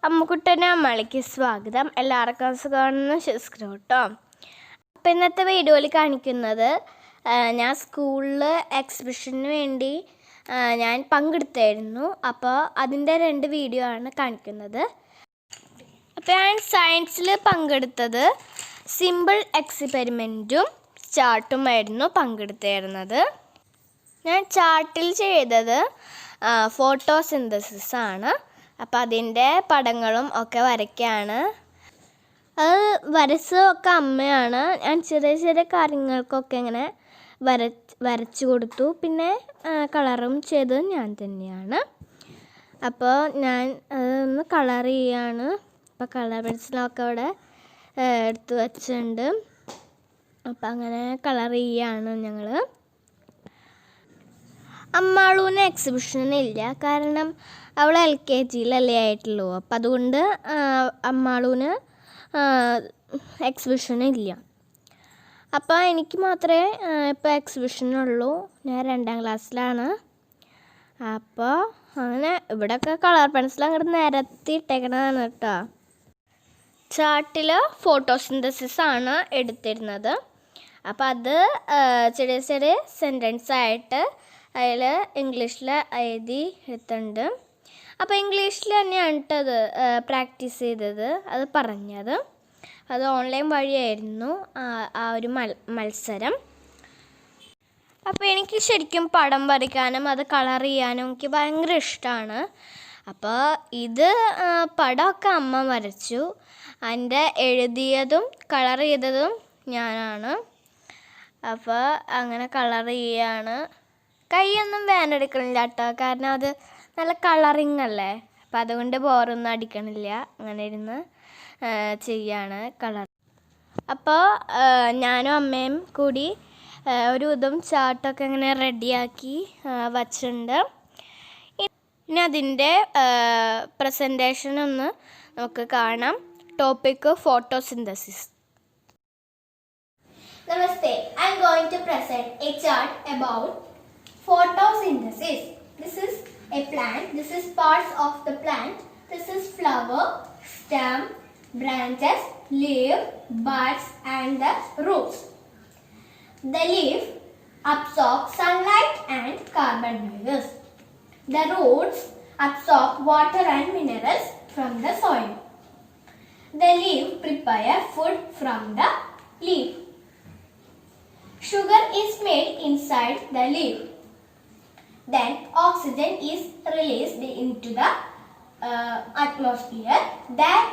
അമ്മുക്കുട്ടൻ്റെ അമ്മളിക്ക് സ്വാഗതം. എല്ലാവർക്കും സുഖമാണെന്ന് വിശ്വസിക്കുന്നു കേട്ടോ. അപ്പോൾ ഇന്നത്തെ വീഡിയോയിൽ കാണിക്കുന്നത് ഞാൻ സ്കൂളിൽ എക്സിബിഷന് വേണ്ടി ഞാൻ പങ്കെടുത്തായിരുന്നു. അപ്പോൾ അതിൻ്റെ 2 വീഡിയോ ആണ് കാണിക്കുന്നത്. അപ്പോൾ ഞാൻ സയൻസിൽ പങ്കെടുത്തത് സിമ്പിൾ എക്സ്പെരിമെൻറ്റും ചാർട്ടുമായിരുന്നു പങ്കെടുത്തിരുന്നത്. ഞാൻ ചാർട്ടിൽ ചെയ്തത് ഫോട്ടോസിന്തസിസ് ആണ്. അപ്പോൾ അതിൻ്റെ പടങ്ങളും ഒക്കെ വരയ്ക്കുകയാണ്. അത് വരച്ചതൊക്കെ അമ്മയാണ്. ഞാൻ ചെറിയ ചെറിയ കാര്യങ്ങൾക്കൊക്കെ ഇങ്ങനെ വരച്ചു കൊടുത്തു. പിന്നെ കളറും ചെയ്തത് ഞാൻ തന്നെയാണ്. അപ്പോൾ ഞാൻ അതൊന്ന് കളർ ചെയ്യാണ്. അപ്പോൾ കളർ പെൻസിലൊക്കെ അവിടെ എടുത്ത് വച്ചിട്ടുണ്ട്. അപ്പം അങ്ങനെ കളർ ചെയ്യാണ് ഞങ്ങൾ. അമ്മാളൂന് എക്സിബിഷനില്ല, കാരണം അവൾ LKGയിലല്ലേ ആയിട്ടുള്ളൂ. അപ്പം അതുകൊണ്ട് അമ്മാളൂന് എക്സിബിഷനില്ല. അപ്പോൾ എനിക്ക് മാത്രമേ ഇപ്പോൾ എക്സിബിഷനുള്ളൂ. ഞാൻ 2ാം ക്ലാസ്സിലാണ്. അപ്പോൾ അങ്ങനെ ഇവിടെയൊക്കെ കളർ പെൻസിൽ അങ്ങോട്ട് നിരത്തിയിട്ടേക്കണതാണ് കേട്ടോ. ചാർട്ടിൽ ഫോട്ടോസിന്തസിസ് ആണ് എടുത്തിരുന്നത്. അപ്പോൾ അത് ചെറിയ ചെറിയ സെൻറ്റൻസ് ആയിട്ട് അതിൽ ഇംഗ്ലീഷിൽ എഴുതി എടുത്തിട്ടുണ്ട്. അപ്പോൾ ഇംഗ്ലീഷിൽ തന്നെയാണ് കേട്ടത് പ്രാക്ടീസ് ചെയ്തത്, അത് പറഞ്ഞത്. അത് ഓൺലൈൻ വഴിയായിരുന്നു ആ ഒരു മത്സരം. അപ്പോൾ എനിക്ക് ശരിക്കും പടം വരയ്ക്കാനും അത് കളർ ചെയ്യാനും എനിക്ക് ഭയങ്കര ഇഷ്ടമാണ്. അപ്പോൾ ഇത് പടമൊക്കെ അമ്മ വരച്ചു, അതിൻ്റെ എഴുതിയതും കളർ ചെയ്തതും ഞാനാണ്. അപ്പോൾ അങ്ങനെ കളർ ചെയ്യാണ്. കൈയൊന്നും വേദനെടുക്കണില്ല കേട്ടോ, കാരണം അത് നല്ല കളറിങ് അല്ലേ. അപ്പം അതുകൊണ്ട് ബോറൊന്നും അടിക്കണില്ല. അങ്ങനെ ഇരുന്ന് ചെയ്യാണ് കളർ. അപ്പോൾ ഞാനും അമ്മയും കൂടി ഒരു വിധം ചാർട്ടൊക്കെ ഇങ്ങനെ റെഡിയാക്കി വച്ചിട്ടുണ്ട്. ഇനി അതിൻ്റെ പ്രസൻറ്റേഷൻ ഒന്ന് നമുക്ക് കാണാം. Topic photosynthesis. Namaste. I am going to present a chart about photosynthesis. This is a plant. This is parts of the plant. This is flower, stem, branches, leaf, buds and the roots. The leaf absorbs sunlight and carbon dioxide. The roots absorb water and minerals from the soil. The leaf prepare food from the leaf. Sugar is made inside the leaf. Then oxygen is released into the atmosphere. That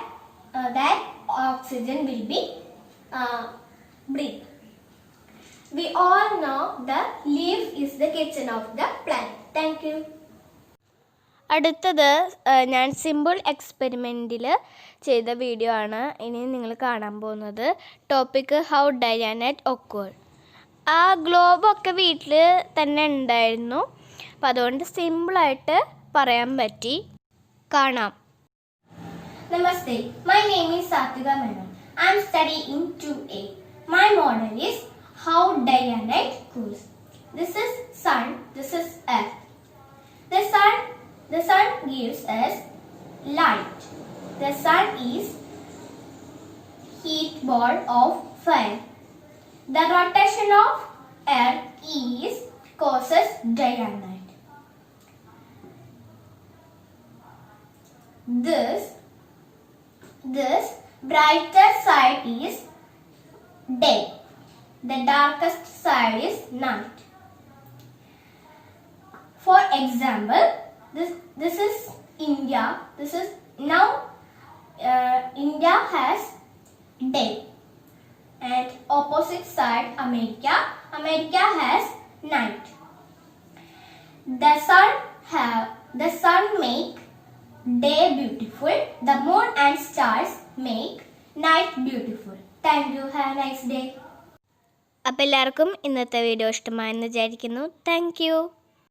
oxygen will be breathed. We all know the leaf is the kitchen of the plant. Thank you. അടുത്തത് ഞാൻ simple എക്സ്പെരിമെൻറ്റിൽ ചെയ്ത video ആണ് ഇനി നിങ്ങൾ കാണാൻ പോകുന്നത്. Topic how dynamite ഒക്കേർഡ്. ആ ഗ്ലോബൊക്കെ വീട്ടിൽ തന്നെ ഉണ്ടായിരുന്നു. അപ്പം അതുകൊണ്ട് സിമ്പിളായിട്ട് പറയാൻ പറ്റി. കാണാം. Namaste. My name is Satvika Menon. I am studying 2A. My model is how dyanite cools. This is sun. This is earth. The sun gives us light. The sun is heat ball of fire. The rotation of earth is causes dyanite. This brighter side is day. The darkest side is night. For example, this is India. This is now India has day. And opposite side America has night. The sun make day beautiful. The moon and stars make night beautiful. Thank you. Have a nice day. അപ്പോൾ എല്ലാവർക്കും ഇന്നത്തെ video ഇഷ്ടമായെന്ന് വിചാരിക്കുന്നു. Thank you.